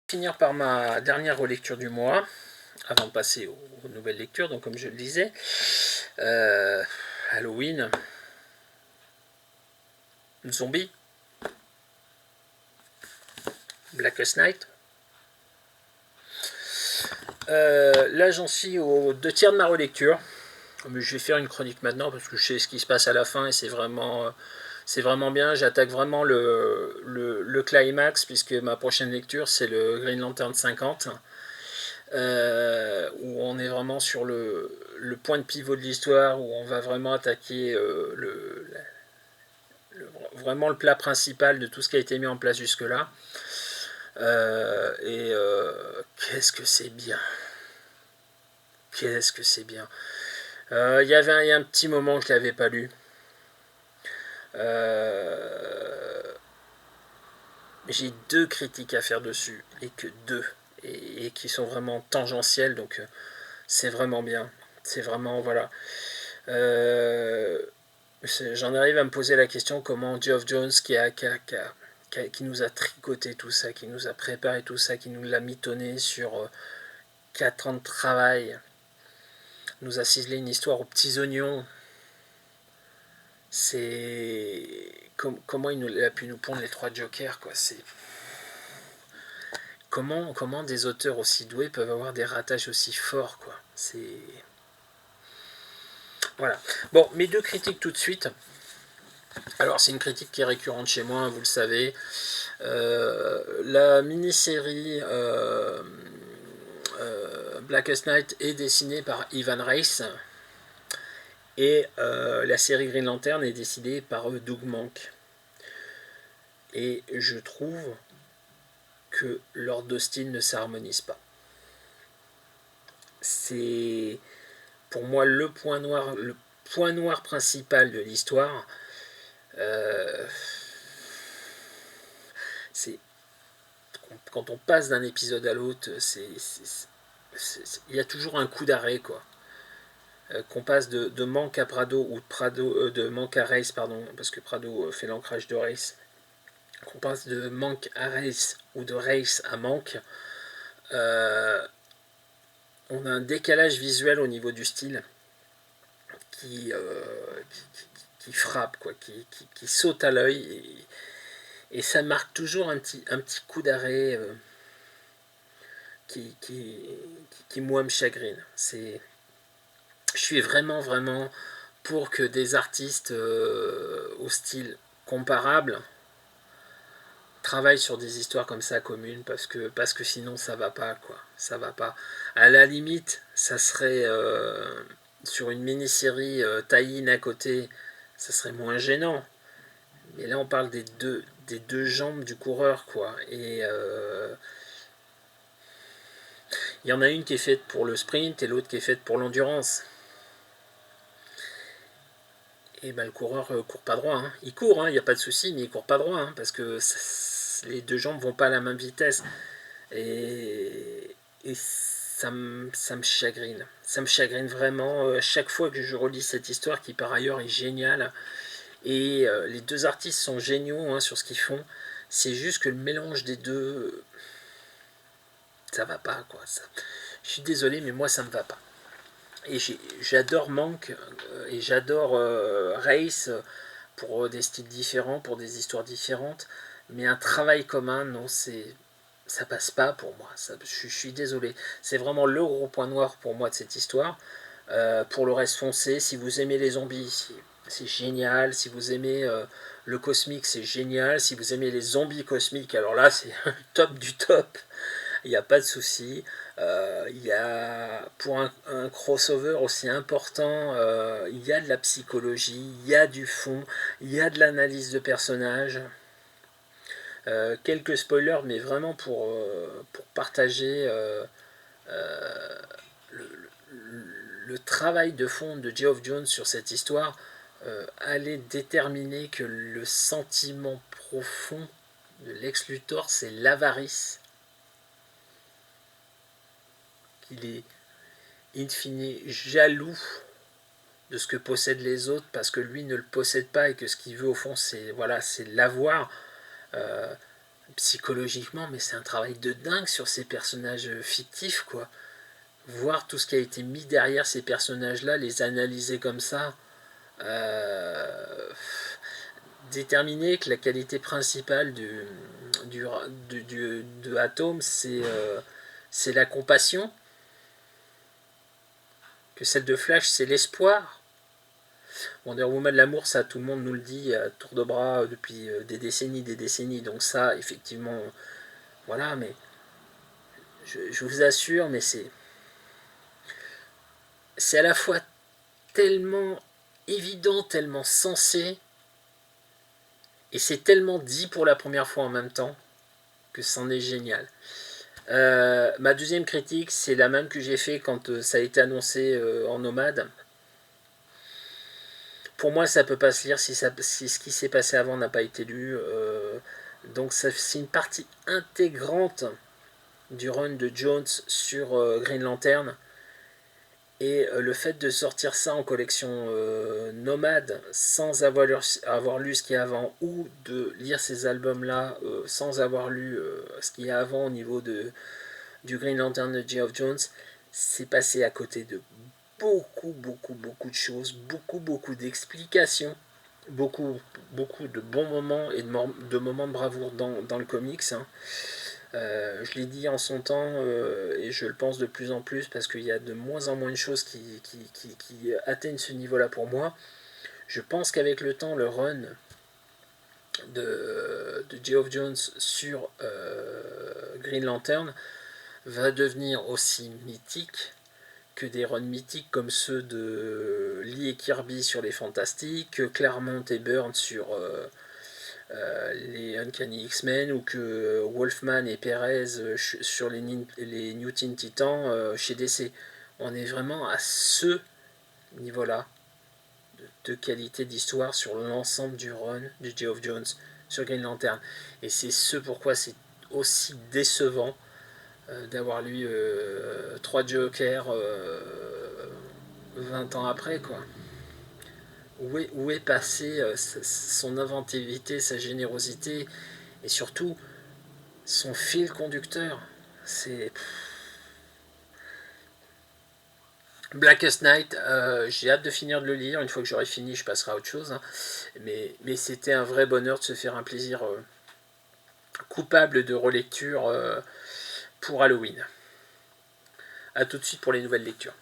Finir par ma dernière relecture du mois, avant de passer aux nouvelles lectures. Donc comme je le disais, Halloween, Zombie, Blackest Night. Là j'en suis aux 2 tiers de ma relecture. Mais je vais faire une chronique maintenant parce que je sais ce qui se passe à la fin et c'est vraiment bien. J'attaque vraiment le climax puisque ma prochaine lecture c'est le Green Lantern 50. Où on est vraiment sur le point de pivot de l'histoire, où on va vraiment attaquer vraiment le plat principal de tout ce qui a été mis en place jusque-là. Qu'est-ce que c'est bien. Qu'est-ce que c'est bien. Il y a un petit moment que je ne l'avais pas lu. J'ai 2 critiques à faire dessus, et que 2, et qui sont vraiment tangentielles, donc c'est vraiment bien. C'est vraiment, voilà. J'en arrive à me poser la question comment Geoff Jones, qui nous a tricoté tout ça, qui nous a préparé tout ça, qui nous l'a mitonné sur 4 ans de travail, nous a ciselé une histoire aux petits oignons. C'est comment il a pu nous pondre les 3 jokers, quoi. C'est comment des auteurs aussi doués peuvent avoir des ratages aussi forts, quoi. C'est voilà. Bon, mes 2 critiques tout de suite. Alors c'est une critique qui est récurrente chez moi, vous le savez. La mini-série Blackest Night est dessinée par Ivan Reis et la série Green Lantern est dessinée par Doug Mahnke. Et je trouve que leurs 2 styles ne s'harmonisent pas. C'est pour moi le point noir principal de l'histoire. C'est quand on passe d'un épisode à l'autre, il y a toujours un coup d'arrêt, quoi. Qu'on passe de Mahnke à Prado ou de Mahnke à Reis, pardon, parce que Prado fait l'ancrage de Reis. Qu'on passe de Mahnke à Reis ou de Reis à Mahnke, on a un décalage visuel au niveau du style qui, qui frappe, quoi, qui saute à l'œil et ça marque toujours un petit coup d'arrêt qui moi me chagrine. Je suis vraiment pour que des artistes au style comparable travaillent sur des histoires comme ça communes parce que sinon ça va pas, quoi. Ça va pas. À la limite, ça serait sur une mini-série tie-in à côté, ça serait moins gênant. Mais là on parle des deux jambes du coureur, quoi. Et il y en a une qui est faite pour le sprint et l'autre qui est faite pour l'endurance. Et ben le coureur court pas droit. Hein. Il court, il n'y a pas de souci, mais il court pas droit parce que les 2 jambes vont pas à la même vitesse. Et ça me chagrine. Ça me chagrine vraiment chaque fois que je relis cette histoire qui par ailleurs est géniale. Et les 2 artistes sont géniaux sur ce qu'ils font. C'est juste que le mélange des 2, ça va pas, quoi. Je suis désolé, mais moi ça me va pas. Et j'adore Mahnke et j'adore Reis pour des styles différents, pour des histoires différentes. Mais un travail commun, non, ça passe pas pour moi. Je suis désolé. C'est vraiment le gros point noir pour moi de cette histoire. Pour le reste, foncé. Si vous aimez les zombies, c'est génial. Si vous aimez le cosmique, c'est génial. Si vous aimez les zombies cosmiques, alors là, c'est top du top. Il n'y a pas de souci. Il y a, pour un crossover aussi important, il y a de la psychologie, il y a du fond, il y a de l'analyse de personnages. Quelques spoilers, mais vraiment pour partager le travail de fond de Geoff Jones sur cette histoire allait déterminer que le sentiment profond de Lex Luthor, c'est l'avarice. Il est in fine jaloux de ce que possèdent les autres parce que lui ne le possède pas et que ce qu'il veut au fond c'est l'avoir. psychologiquement, mais c'est un travail de dingue sur ces personnages fictifs, quoi. Voir tout ce qui a été mis derrière ces personnages-là, les analyser comme ça, euh, déterminer que la qualité principale de Atom, c'est la compassion, que celle de Flash, c'est l'espoir. Wonder Woman, l'amour, ça, tout le monde nous le dit à tour de bras depuis des décennies. Donc ça, effectivement, voilà, mais je vous assure, mais c'est à la fois tellement évident, tellement sensé, et c'est tellement dit pour la première fois en même temps, que c'en est génial. Ma deuxième critique, c'est la même que j'ai fait quand ça a été annoncé en Nomade. Pour moi, ça peut pas se lire si ce qui s'est passé avant n'a pas été lu. Donc c'est une partie intégrante du run de Jones sur Green Lantern. Et le fait de sortir ça en collection nomade sans avoir lu ce qu'il y a avant, ou de lire ces albums-là sans avoir lu ce qu'il y a avant au niveau du Green Lantern de Geoff Jones, c'est passé à côté de beaucoup de choses, beaucoup d'explications, beaucoup de bons moments et de moments de bravoure dans le comics. Hein. Je l'ai dit en son temps et je le pense de plus en plus parce qu'il y a de moins en moins de choses qui atteignent ce niveau-là pour moi. Je pense qu'avec le temps, le run de Geoff Jones sur Green Lantern va devenir aussi mythique que des runs mythiques comme ceux de Lee et Kirby sur les Fantastiques, Claremont et Byrne sur les Uncanny X-Men, ou que Wolfman et Perez sur les New Teen Titans chez DC. On est vraiment à ce niveau-là de qualité d'histoire sur l'ensemble du run de Geoff Jones sur Green Lantern. Et c'est ce pourquoi c'est aussi décevant d'avoir lu 3 Jokers 20 ans après, quoi. Où est passée son inventivité, sa générosité et surtout son fil conducteur? C'est Blackest Night, j'ai hâte de finir de le lire. Une fois que j'aurai fini, je passerai à autre chose. Hein. Mais c'était un vrai bonheur de se faire un plaisir coupable de relecture pour Halloween. A tout de suite pour les nouvelles lectures.